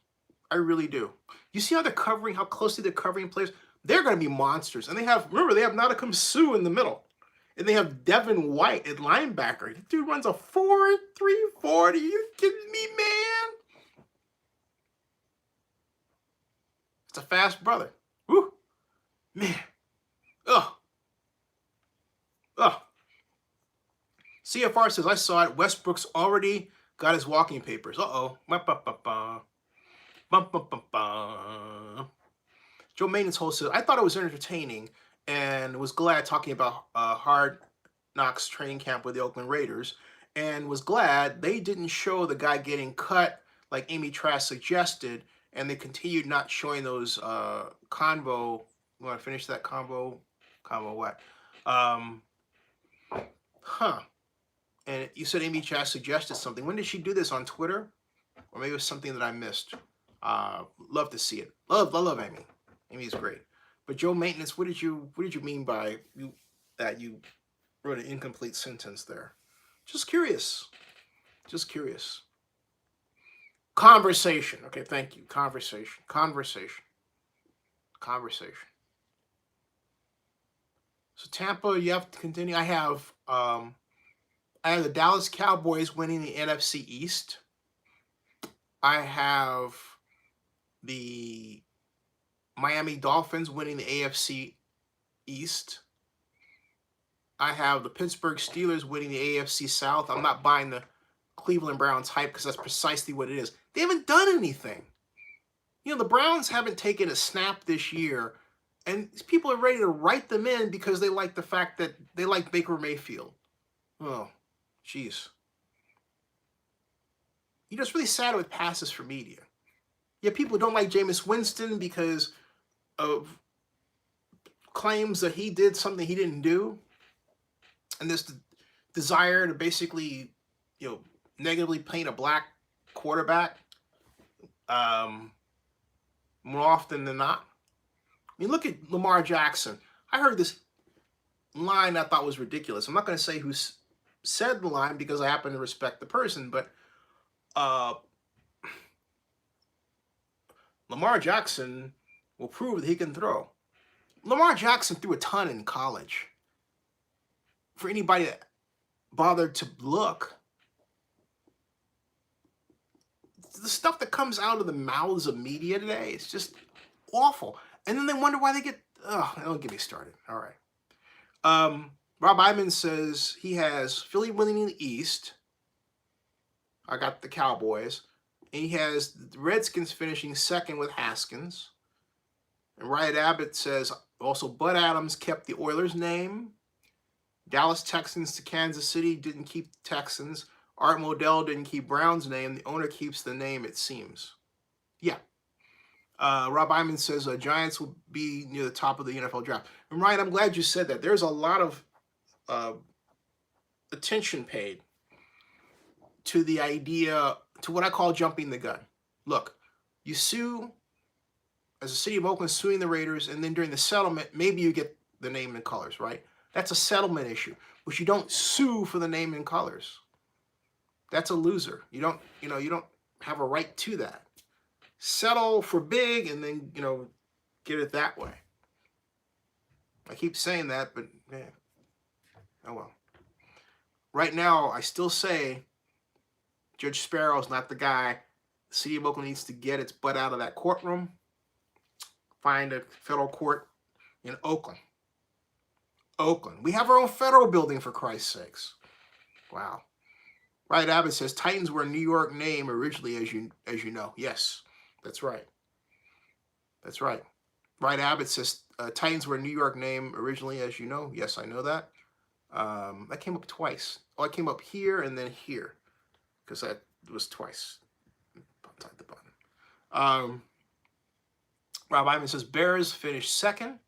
I really do. You see how they're covering, how closely they're covering players? They're going to be monsters. And they have Nadeem Suh in the middle. And they have Devin White at linebacker. The dude runs a 4.3 40. Are you kidding me, man? It's a fast brother. Woo, man. Ugh. Ugh. CFR says, I saw it. Westbrook's already got his walking papers. Uh-oh. Joe Maintenance Hole says, I thought it was entertaining and was glad talking about Hard Knocks training camp with the Oakland Raiders, and was glad they didn't show the guy getting cut like Amy Trask suggested, and they continued not showing those convo. You want to finish that convo? Convo what? And you said Amy Trask suggested something. When did she do this? On Twitter? Or maybe it was something that I missed. Love to see it. I love Amy. Amy's great. But Joe Maintenance, what did you mean by that you wrote an incomplete sentence there? Just curious. Just curious. Conversation. Okay, thank you. Conversation. So Tampa, you have to continue. I have the Dallas Cowboys winning the NFC East. I have the Miami Dolphins winning the AFC East. I have the Pittsburgh Steelers winning the AFC South. I'm not buying the Cleveland Browns hype because that's precisely what it is. They haven't done anything. You know, the Browns haven't taken a snap this year, and people are ready to write them in because they like the fact that they like Baker Mayfield. Oh, jeez. You know, it's really sad with passes for media. Yeah, people don't like Jameis Winston because of claims that he did something he didn't do. And this desire to basically, you know, negatively paint a black quarterback more often than not. I mean, look at Lamar Jackson. I heard this line I thought was ridiculous. I'm not going to say who said the line because I happen to respect the person, but Lamar Jackson will prove that he can throw. Lamar Jackson threw a ton in college. For anybody that bothered to look, the stuff that comes out of the mouths of media today is just awful. And then they wonder why they get, don't get me started. All right. Rob Iman says he has Philly winning the East. I got the Cowboys. And he has the Redskins finishing second with Haskins. And Riot Abbott says also Bud Adams kept the Oilers name. Dallas Texans to Kansas City didn't keep the Texans. Art Modell didn't keep Brown's name. The owner keeps the name, it seems. Yeah. Rob Iman says Giants will be near the top of the NFL draft. And Ryan, I'm glad you said that. There's a lot of attention paid to the idea, to what I call jumping the gun. Look, you sue, as a city of Oakland, suing the Raiders, and then during the settlement, maybe you get the name and colors, right? That's a settlement issue, but you don't sue for the name and colors. That's a loser. You don't have a right to that. Settle for big and then, get it that way. I keep saying that, but man, oh well. Right now, I still say Judge Sparrow's not the guy. The city of Oakland needs to get its butt out of that courtroom. Find a federal court in Oakland. We have our own federal building, for Christ's sakes. Wow. Right, Abbott says Titans were a New York name originally, as you know. Yes, that's right. That's right. Right, Abbott says Titans were a New York name originally, as you know. Yes, I know that. That came up twice. Oh, it came up here and then here, because that was twice. Outside the button. Rob Iman says Bears finished second.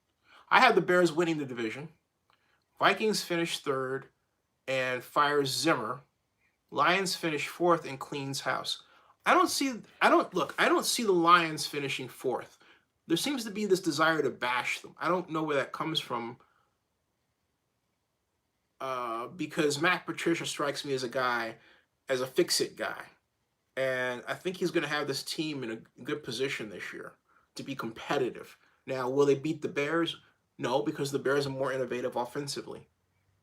I have the Bears winning the division. Vikings finished third and fires Zimmer. Lions finished fourth and cleans house. I don't see the Lions finishing fourth. There seems to be this desire to bash them. I don't know where that comes from. Because Matt Patricia strikes me as a fix-it guy. And I think he's going to have this team in a good position this year to be competitive. Now, will they beat the Bears? No, because the Bears are more innovative offensively.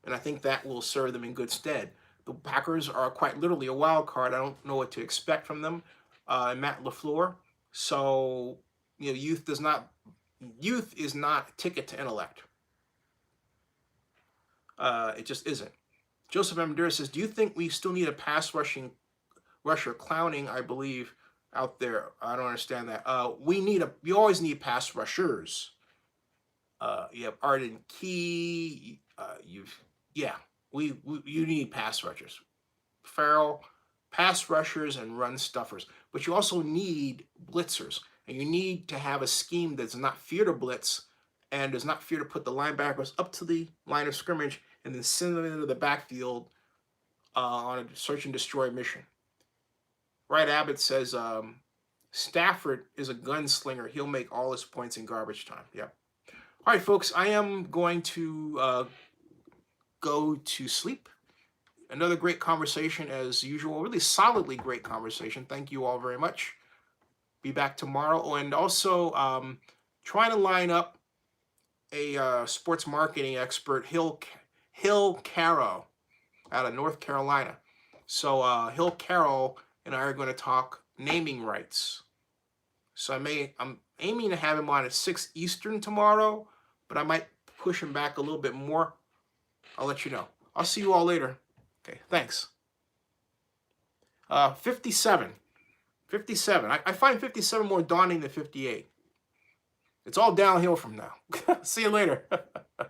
And I think that will serve them in good stead. The Packers are quite literally a wild card. I don't know what to expect from them. Matt LaFleur. So youth is not a ticket to intellect. It just isn't. Joseph M. Durr says, do you think we still need a pass rusher clowning, I believe, out there? I don't understand that. We always need pass rushers. You have Arden Key. You need pass rushers. Farrell, pass rushers and run stuffers. But you also need blitzers. And you need to have a scheme that's not fear to blitz and does not fear to put the linebackers up to the line of scrimmage and then send them into the backfield on a search and destroy mission. Wright Abbott says, Stafford is a gunslinger. He'll make all his points in garbage time. Yep. All right, folks, I am going to go to sleep. Another great conversation as usual. Really solidly great conversation. Thank you all very much. Be back tomorrow. Oh, and also trying to line up a sports marketing expert, Hill Carroll, out of North Carolina. So Hill Carroll and I are going to talk naming rights. So I'm aiming to have him on at 6 Eastern tomorrow, but I might push him back a little bit more. I'll let you know. I'll see you all later. Okay, thanks. 57. 57. I find 57 more daunting than 58. It's all downhill from now. See you later.